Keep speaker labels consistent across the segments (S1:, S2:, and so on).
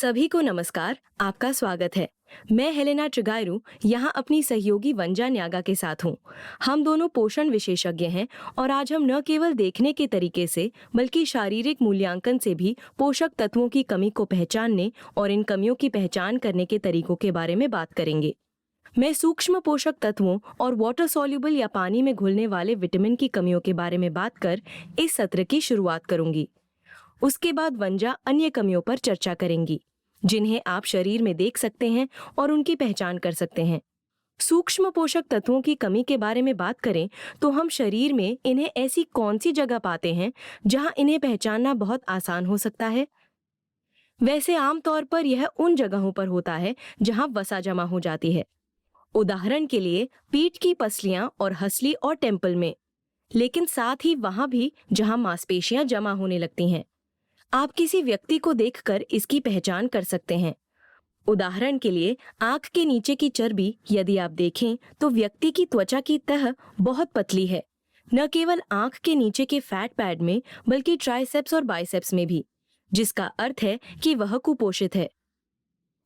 S1: सभी को नमस्कार। आपका स्वागत है। मैं हेलेना ट्रिगायरू यहाँ अपनी सहयोगी वंजा न्यागा के साथ हूँ। हम दोनों पोषण विशेषज्ञ हैं और आज हम न केवल देखने के तरीके से बल्कि शारीरिक मूल्यांकन से भी पोषक तत्वों की कमी को पहचानने और इन कमियों की पहचान करने के तरीकों के बारे में बात करेंगे। मैं सूक्ष्म पोषक तत्वों और वाटर सॉल्युबल या पानी में घुलने वाले विटामिन की कमियों के बारे में बात कर इस सत्र की शुरुआत करूंगी। उसके बाद वंजा अन्य कमियों पर चर्चा करेंगी जिन्हें आप शरीर में देख सकते हैं और उनकी पहचान कर सकते हैं। सूक्ष्म पोषक तत्वों की कमी के बारे में बात करें तो हम शरीर में इन्हें ऐसी कौन सी जगह पाते हैं जहां इन्हें पहचानना बहुत आसान हो सकता है। वैसे आमतौर पर यह उन जगहों पर होता है जहां वसा जमा हो जाती है। उदाहरण के लिए पीठ की पसलियां और हंसली और टेम्पल में, लेकिन साथ ही वहां भी जहां मांसपेशियां जमा होने लगती हैं। आप किसी व्यक्ति को देखकर इसकी पहचान कर सकते हैं। उदाहरण के लिए आंख के नीचे की चर्बी यदि आप देखें तो व्यक्ति की त्वचा की तह बहुत पतली है, न केवल आंख के नीचे के फैट पैड में बल्कि ट्राइसेप्स और बाइसेप्स में भी, जिसका अर्थ है कि वह कुपोषित है।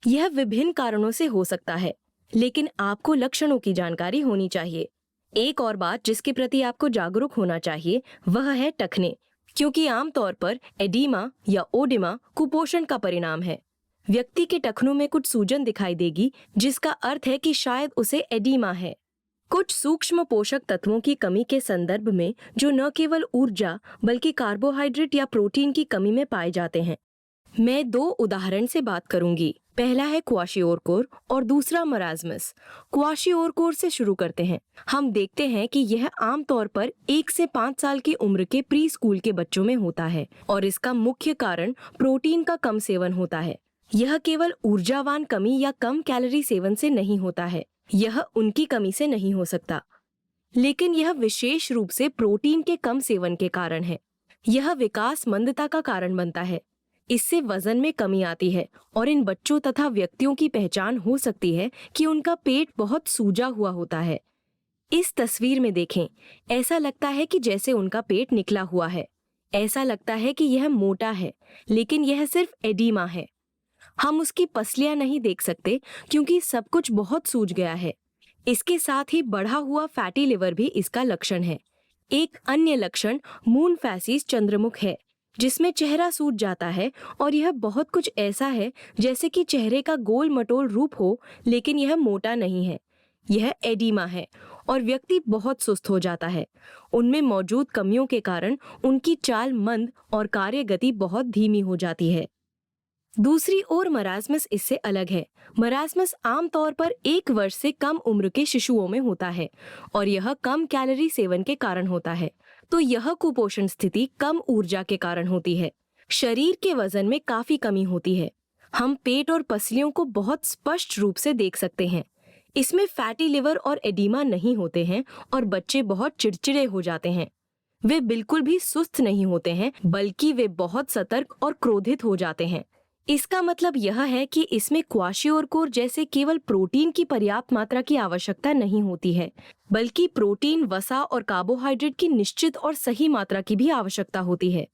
S1: यह विभिन्न कारणों से हो सकता है, लेकिन आपको लक्षणों की जानकारी होनी चाहिए। एक और बात जिसके प्रति आपको जागरूक होना चाहिए वह है टखने, क्योंकि आमतौर पर एडीमा या ओडिमा कुपोषण का परिणाम है। व्यक्ति के टखनों में कुछ सूजन दिखाई देगी जिसका अर्थ है कि शायद उसे एडीमा है। कुछ सूक्ष्म पोषक तत्वों की कमी के संदर्भ में जो न केवल ऊर्जा बल्कि कार्बोहाइड्रेट या प्रोटीन की कमी में पाए जाते हैं। मैं दो उदाहरण से बात करूंगी। पहला है क्वाशियोरकोर और दूसरा मरास्मस। क्वाशियोरकोर से शुरू करते हैं। हम देखते हैं कि यह आमतौर पर 1 से 5 साल की उम्र के प्री स्कूल के बच्चों में होता है और इसका मुख्य कारण प्रोटीन का कम सेवन होता है। यह केवल ऊर्जावान कमी या कम कैलोरी सेवन से नहीं होता है, यह उनकी कमी से नहीं हो सकता, लेकिन यह विशेष रूप से प्रोटीन के कम सेवन के कारण है। यह विकास मंदता का कारण बनता है। इससे वजन में कमी आती है और इन बच्चों तथा व्यक्तियों की पहचान हो सकती है कि उनका पेट बहुत सूजा हुआ होता है। इस तस्वीर में देखें, ऐसा लगता है कि जैसे उनका पेट निकला हुआ है। ऐसा लगता है कि यह मोटा है, लेकिन यह सिर्फ एडीमा है। हम उसकी पसलियां नहीं देख सकते क्योंकि सब कुछ बहुत सूज गया है। इसके साथ ही बढ़ा हुआ फैटी लिवर भी इसका लक्षण है। एक अन्य लक्षण मून फैसिस चंद्रमुख है, जिसमें चेहरा सूज जाता है और यह बहुत कुछ ऐसा है जैसे कि चेहरे का गोल मटोल रूप हो, लेकिन यह मोटा नहीं है। यह एडीमा है और व्यक्ति बहुत सुस्त हो जाता है। उनमें मौजूद कमियों के कारण उनकी चाल मंद और कार्य गति बहुत धीमी हो जाती है। दूसरी ओर मरास्मस इससे अलग है। मरास्मस आमतौर पर 1 वर्ष से कम उम्र के शिशुओं में होता है और यह कम कैलोरी सेवन के कारण होता है। तो यह कुपोषण स्थिति कम ऊर्जा के कारण होती है। शरीर के वजन में काफी कमी होती है। हम पेट और पसलियों को बहुत स्पष्ट रूप से देख सकते हैं। इसमें फैटी लिवर और एडीमा नहीं होते हैं और बच्चे बहुत चिड़चिड़े हो जाते हैं। वे बिल्कुल भी सुस्त नहीं होते हैं, बल्कि वे बहुत सतर्क और क्रोधित हो जाते हैं। इसका मतलब यह है कि इसमें क्वाशियोरकोर जैसे केवल प्रोटीन की पर्याप्त मात्रा की आवश्यकता नहीं होती है, बल्कि प्रोटीन, वसा और कार्बोहाइड्रेट की निश्चित और सही मात्रा की भी आवश्यकता होती है।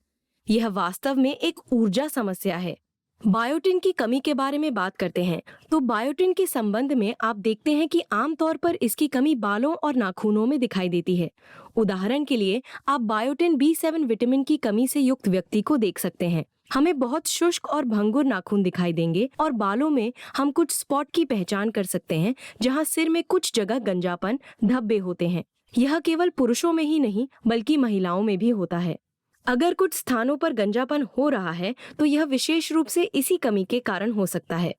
S1: यह वास्तव में एक ऊर्जा समस्या है। बायोटिन की कमी के बारे में बात करते हैं तो बायोटिन के संबंध में आप देखते हैं कि आमतौर पर इसकी कमी बालों और नाखूनों में दिखाई देती है। उदाहरण के लिए आप बायोटिन B7 विटामिन की कमी से युक्त व्यक्ति को देख सकते हैं। हमें बहुत शुष्क और भंगुर नाखून दिखाई देंगे और बालों में हम कुछ स्पॉट की पहचान कर सकते हैं, जहां सिर में कुछ जगह गंजापन, धब्बे होते हैं। यह केवल पुरुषों में ही नहीं बल्कि महिलाओं में भी होता है। अगर कुछ स्थानों पर गंजापन हो रहा है तो यह विशेष रूप से इसी कमी के कारण हो सकता है।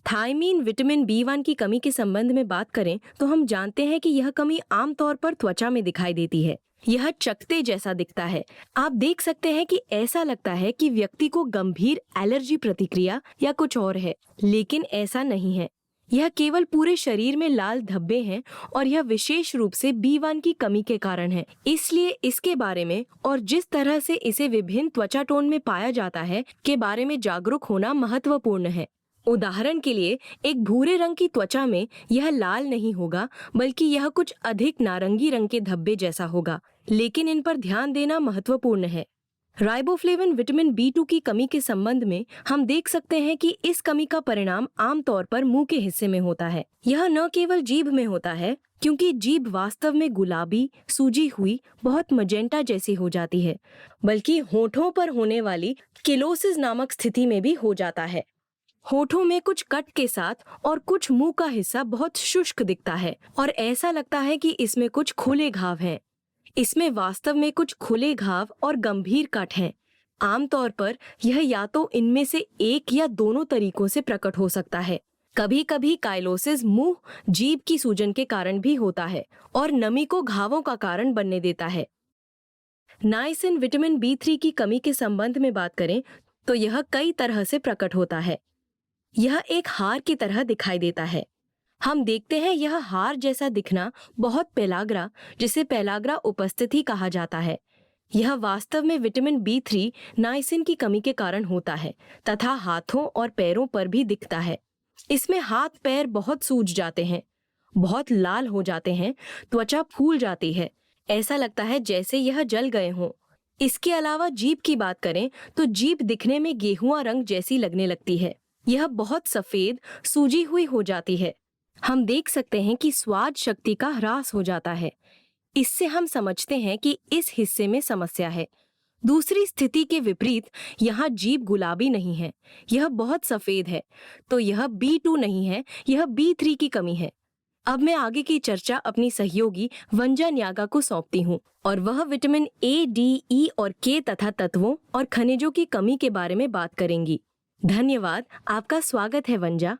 S1: थायमीन विटामिन B1 की कमी के संबंध में बात करें तो हम जानते हैं कि यह कमी आमतौर पर त्वचा में दिखाई देती है। यह चकत्ते जैसा दिखता है। आप देख सकते हैं कि ऐसा लगता है कि व्यक्ति को गंभीर एलर्जी प्रतिक्रिया या कुछ और है, लेकिन ऐसा नहीं है। यह केवल पूरे शरीर में लाल धब्बे हैं और यह विशेष रूप से B1 की कमी के कारण है। इसलिए इसके बारे में और जिस तरह से इसे विभिन्न त्वचा टोन में पाया जाता है के बारे में जागरूक होना महत्वपूर्ण है। उदाहरण के लिए एक भूरे रंग की त्वचा में यह लाल नहीं होगा, बल्कि यह कुछ अधिक नारंगी रंग के धब्बे जैसा होगा, लेकिन इन पर ध्यान देना महत्वपूर्ण है। राइबोफ्लेविन विटामिन B2 की कमी के संबंध में हम देख सकते हैं कि इस कमी का परिणाम आमतौर पर मुंह के हिस्से में होता है। यह न केवल जीभ में होता है, क्योंकि जीभ वास्तव में गुलाबी, सूजी हुई, बहुत मजेंटा जैसी हो जाती है, बल्कि होठों पर होने वाली किलोसिस नामक स्थिति में भी हो जाता है। होठों में कुछ कट के साथ और कुछ मुंह का हिस्सा बहुत शुष्क दिखता है और ऐसा लगता है कि इसमें कुछ खुले घाव हैं। इसमें वास्तव में कुछ खुले घाव और गंभीर कट हैं। आमतौर पर यह या तो इनमें से एक या दोनों तरीकों से प्रकट हो सकता है। कभी कभी काइलोसिस मुंह, जीभ की सूजन के कारण भी होता है और नमी को घावों का कारण बनने देता है। नाइसिन विटामिन B3 की कमी के संबंध में बात करें तो यह कई तरह से प्रकट होता है। यह एक हार की तरह दिखाई देता है। हम देखते हैं यह हार जैसा दिखना बहुत पेलाग्रा, जिसे पेलाग्रा उपस्थिति कहा जाता है। यह वास्तव में विटामिन B3 नाइसिन की कमी के कारण होता है तथा हाथों और पैरों पर भी दिखता है। इसमें हाथ पैर बहुत सूज जाते हैं, बहुत लाल हो जाते हैं, त्वचा फूल जाती है, ऐसा लगता है जैसे यह जल गए हों। इसके अलावा जीभ की बात करें तो जीभ दिखने में गेहुआ रंग जैसी लगने लगती है। यह बहुत सफेद, सूजी हुई हो जाती है। हम देख सकते हैं कि स्वाद शक्ति का ह्रास हो जाता है। इससे हम समझते हैं कि इस हिस्से में समस्या है। दूसरी स्थिति के विपरीत यहाँ जीभ गुलाबी नहीं है, यह बहुत सफेद है। तो यह B2 नहीं है, यह B3 की कमी है। अब मैं आगे की चर्चा अपनी सहयोगी वंजा न्यागा को सौंपती हूँ और वह विटामिन A, D, E और K तथा तत्वों और खनिजों की कमी के बारे में बात करेंगी। धन्यवाद, आपका स्वागत है वंजा।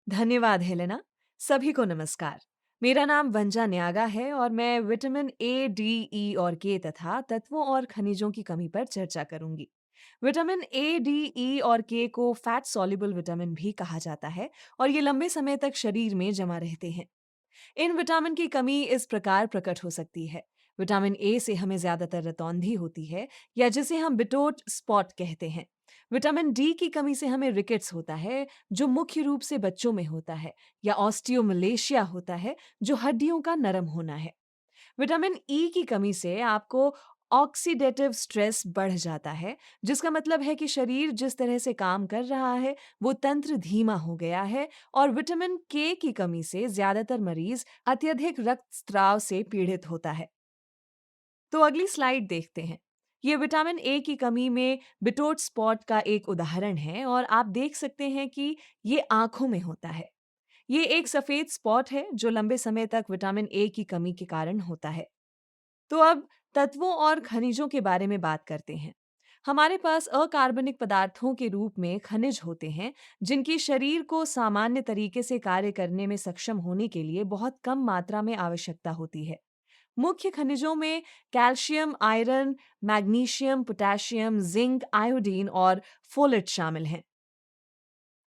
S2: धन्यवाद हेलेना। सभी को नमस्कार। मेरा नाम वंजा न्यागा है और मैं विटामिन ए, डी, ई और के तथा तत्वों और खनिजों की कमी पर चर्चा करूंगी। विटामिन ए, डी, ई और के को फैट सॉल्युबल विटामिन भी कहा जाता है और ये लंबे समय तक शरीर में जमा रहते हैं। इन विटामिन की कमी इस प्रकार प्रकट हो सकती है। विटामिन ए से हमें ज्यादातर रतौंधी होती है या जिसे हम बिटोट स्पॉट कहते हैं। विटामिन डी की कमी से हमें रिकेट्स होता है, जो मुख्य रूप से बच्चों में होता है, या ऑस्टियोमलेशिया होता है, जो हड्डियों का नरम होना है। विटामिन ई की कमी से आपको ऑक्सीडेटिव स्ट्रेस बढ़ जाता है, जिसका मतलब है कि शरीर जिस तरह से काम कर रहा है वो तंत्र धीमा हो गया है। और विटामिन के की कमी से ज्यादातर मरीज अत्यधिक रक्तस्राव से पीड़ित होता है। तो अगली स्लाइड देखते हैं। ये विटामिन ए की कमी में बिटोट स्पॉट का एक उदाहरण है और आप देख सकते हैं कि ये आंखों में होता है। ये एक सफेद स्पॉट है जो लंबे समय तक विटामिन ए की कमी के कारण होता है। तो अब तत्वों और खनिजों के बारे में बात करते हैं। हमारे पास अकार्बनिक पदार्थों के रूप में खनिज होते हैं, जिनकी शरीर को सामान्य तरीके से कार्य करने में सक्षम होने के लिए बहुत कम मात्रा में आवश्यकता होती है। मुख्य खनिजों में calcium, iron, magnesium, potassium, zinc, iodine और फोलेट शामिल हैं।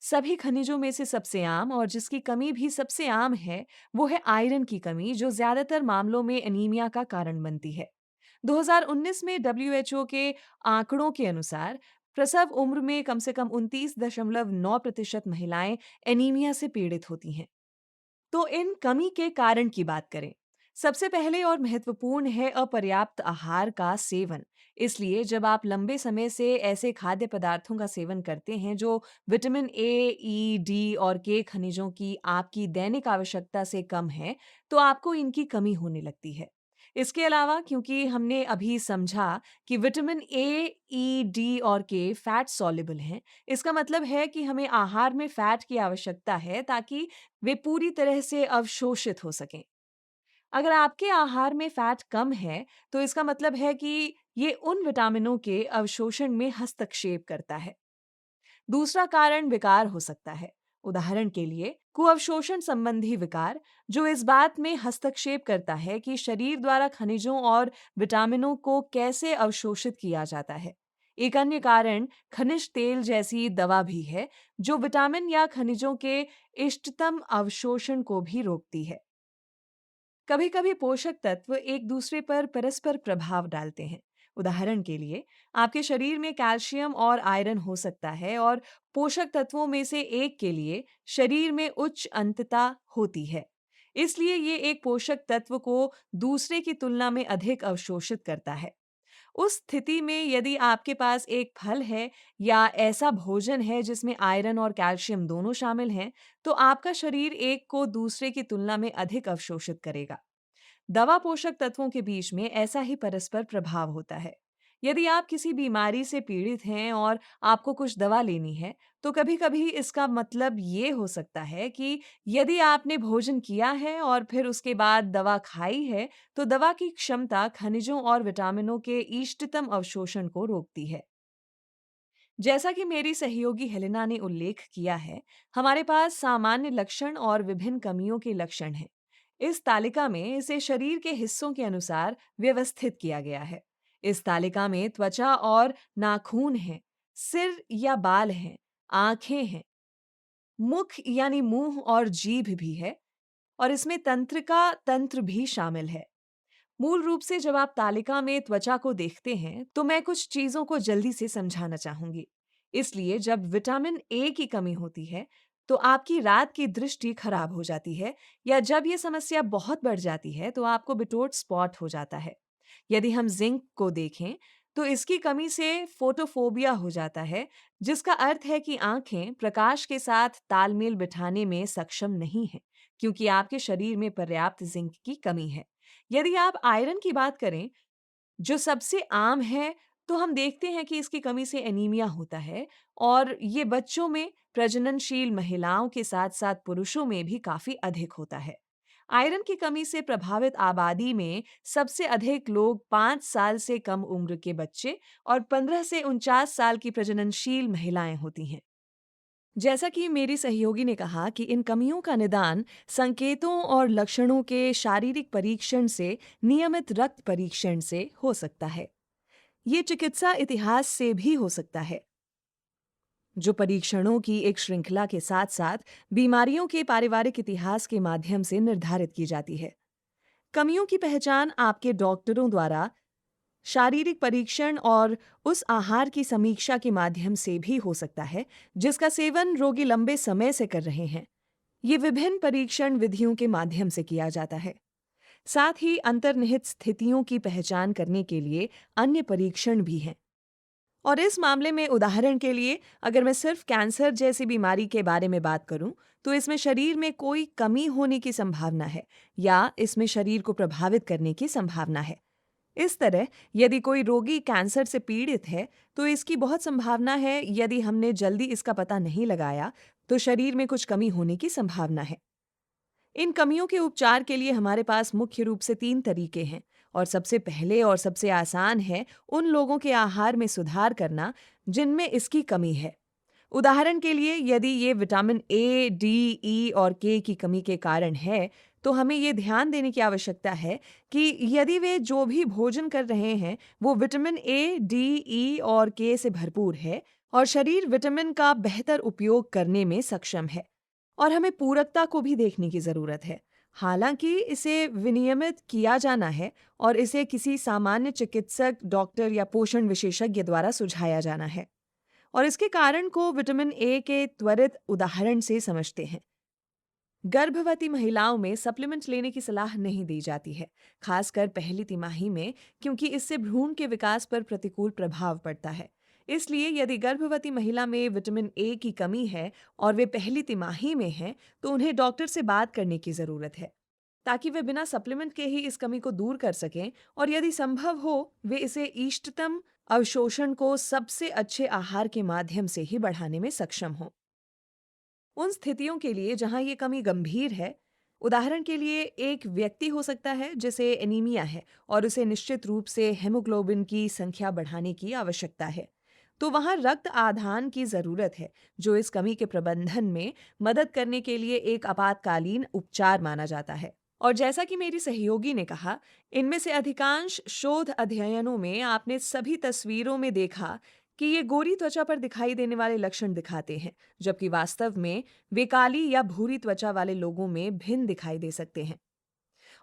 S2: सभी खनिजों में से सबसे आम और जिसकी कमी भी सबसे आम है, वो है आयरन की कमी, जो ज्यादातर मामलों में एनीमिया का कारण बनती है। 2019 में डब्ल्यूएचओ के आंकड़ों के अनुसार प्रसव उम्र में कम से कम 29.9% महिलाएं एनीमिया से पीड़ित होती हैं। तो इन कमी के कारण की बात करें। सबसे पहले और महत्वपूर्ण है अपर्याप्त आहार का सेवन। इसलिए जब आप लंबे समय से ऐसे खाद्य पदार्थों का सेवन करते हैं जो विटामिन ए, ई, डी और के खनिजों की आपकी दैनिक आवश्यकता से कम है, तो आपको इनकी कमी होने लगती है। इसके अलावा, क्योंकि हमने अभी समझा कि विटामिन ए, ई, डी और के फैट सॉल्युबल हैं, इसका मतलब है कि हमें आहार में फैट की आवश्यकता है ताकि वे पूरी तरह से अवशोषित हो सकें। अगर आपके आहार में फैट कम है, तो इसका मतलब है कि ये उन विटामिनों के अवशोषण में हस्तक्षेप करता है। दूसरा कारण विकार हो सकता है। उदाहरण के लिए कुअवशोषण संबंधी विकार, जो इस बात में हस्तक्षेप करता है कि शरीर द्वारा खनिजों और विटामिनों को कैसे अवशोषित किया जाता है। एक अन्य कारण खनिज तेल जैसी दवा भी है, जो विटामिन या खनिजों के इष्टतम अवशोषण को भी रोकती है। कभी-कभी पोषक तत्व एक दूसरे पर परस्पर प्रभाव डालते हैं। उदाहरण के लिए, आपके शरीर में कैल्शियम और आयरन हो सकता है और पोषक तत्वों में से एक के लिए शरीर में उच्च अंतता होती है। इसलिए ये एक पोषक तत्व को दूसरे की तुलना में अधिक अवशोषित करता है। उस स्थिति में यदि आपके पास एक फल है या ऐसा भोजन है जिसमें आयरन और कैल्शियम दोनों शामिल हैं, तो आपका शरीर एक को दूसरे की तुलना में अधिक अवशोषित करेगा। दवा पोषक तत्वों के बीच में ऐसा ही परस्पर प्रभाव होता है। यदि आप किसी बीमारी से पीड़ित हैं और आपको कुछ दवा लेनी है, तो कभी-कभी इसका मतलब ये हो सकता है कि यदि आपने भोजन किया है और फिर उसके बाद दवा खाई है, तो दवा की क्षमता खनिजों और विटामिनों के इष्टतम अवशोषण को रोकती है। जैसा कि मेरी सहयोगी हेलेना ने उल्लेख किया है, हमारे पास सामान्य लक्षण और विभिन्न कमियों के लक्षण हैं। इस तालिका में इसे शरीर के हिस्सों के अनुसार व्यवस्थित किया गया है। इस तालिका में त्वचा और नाखून हैं, सिर या बाल हैं, आंखें हैं, मुख यानी मुंह और जीभ भी है, और इसमें तंत्रिका तंत्र भी शामिल है। मूल रूप से जब आप तालिका में त्वचा को देखते हैं, तो मैं कुछ चीजों को जल्दी से समझाना चाहूंगी। इसलिए जब विटामिन ए की कमी होती है, तो आपकी रात की दृष्टि खराब हो जाती है, या जब ये समस्या बहुत बढ़ जाती है, तो आपको बिटोट स्पॉट हो जाता है। यदि हम जिंक को देखें, तो इसकी कमी से फोटोफोबिया हो जाता है, जिसका अर्थ है कि आंखें प्रकाश के साथ तालमेल बिठाने में सक्षम नहीं हैं, क्योंकि आपके शरीर में पर्याप्त जिंक की कमी है। यदि आप आयरन की बात करें, जो सबसे आम है, तो हम देखते हैं कि इसकी कमी से एनीमिया होता है, और ये बच्चों में, प्रजननशील महिलाओं के साथ-साथ पुरुषों में भी काफ़ी अधिक होता है। आयरन की कमी से प्रभावित आबादी में सबसे अधिक लोग 5 साल से कम उम्र के बच्चे और 15 से 49 साल की प्रजननशील महिलाएं होती हैं। जैसा कि मेरी सहयोगी ने कहा कि इन कमियों का निदान संकेतों और लक्षणों के शारीरिक परीक्षण से, नियमित रक्त परीक्षण से हो सकता है। ये चिकित्सा इतिहास से भी हो सकता है, जो परीक्षणों की एक श्रृंखला के साथ साथ बीमारियों के पारिवारिक इतिहास के माध्यम से निर्धारित की जाती है। कमियों की पहचान आपके डॉक्टरों द्वारा शारीरिक परीक्षण और उस आहार की समीक्षा के माध्यम से भी हो सकता है, जिसका सेवन रोगी लंबे समय से कर रहे हैं। ये विभिन्न परीक्षण विधियों के माध्यम से किया जाता है। साथ ही अंतर्निहित स्थितियों की पहचान करने के लिए अन्य परीक्षण भी हैं। और इस मामले में उदाहरण के लिए, अगर मैं सिर्फ कैंसर जैसी बीमारी के बारे में बात करूं, तो इसमें शरीर में कोई कमी होने की संभावना है, या इसमें शरीर को प्रभावित करने की संभावना है। इस तरह यदि कोई रोगी कैंसर से पीड़ित है, तो इसकी बहुत संभावना है, यदि हमने जल्दी इसका पता नहीं लगाया, तो शरीर में कुछ कमी होने की संभावना है। इन कमियों के उपचार के लिए हमारे पास मुख्य रूप से 3 तरीके हैं, और सबसे पहले और सबसे आसान है उन लोगों के आहार में सुधार करना जिनमें इसकी कमी है। उदाहरण के लिए, यदि ये विटामिन ए, डी, ई और के की कमी के कारण है, तो हमें ये ध्यान देने की आवश्यकता है कि यदि वे जो भी भोजन कर रहे हैं, वो विटामिन ए, डी, ई और के से भरपूर है, और शरीर विटामिन का बेहतर उपयोग करने में सक्षम है। और हमें पूरकता को भी देखने की ज़रूरत है। हालांकि इसे विनियमित किया जाना है, और इसे किसी सामान्य चिकित्सक, डॉक्टर या पोषण विशेषज्ञ द्वारा सुझाया जाना है। और इसके कारण को विटामिन ए के त्वरित उदाहरण से समझते हैं। गर्भवती महिलाओं में सप्लीमेंट लेने की सलाह नहीं दी जाती है, खासकर पहली तिमाही में, क्योंकि इससे भ्रूण के विकास पर प्रतिकूल प्रभाव पड़ता है। इसलिए यदि गर्भवती महिला में विटामिन ए की कमी है और वे पहली तिमाही में हैं, तो उन्हें डॉक्टर से बात करने की ज़रूरत है, ताकि वे बिना सप्लीमेंट के ही इस कमी को दूर कर सकें, और यदि संभव हो, वे इसे इष्टतम अवशोषण को सबसे अच्छे आहार के माध्यम से ही बढ़ाने में सक्षम हों। उन स्थितियों के लिए जहां ये कमी गंभीर है, उदाहरण के लिए एक व्यक्ति हो सकता है जिसे एनीमिया है और उसे निश्चित रूप से हेमोग्लोबिन की संख्या बढ़ाने की आवश्यकता है, तो वहां रक्त आधान की जरूरत है, जो इस कमी के प्रबंधन में मदद करने के लिए एक आपातकालीन उपचार माना जाता है। और जैसा कि मेरी सहयोगी ने कहा, इनमें से अधिकांश शोध अध्ययनों में आपने सभी तस्वीरों में देखा कि ये गोरी त्वचा पर दिखाई देने वाले लक्षण दिखाते हैं, जबकि वास्तव में वे काली या भूरी त्वचा वाले लोगों में भिन्न दिखाई दे सकते हैं।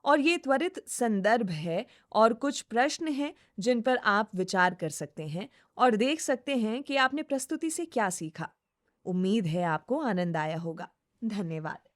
S2: और ये त्वरित संदर्भ है, और कुछ प्रश्न हैं जिन पर आप विचार कर सकते हैं और देख सकते हैं कि आपने प्रस्तुति से क्या सीखा। उम्मीद है आपको आनंद आया होगा। धन्यवाद।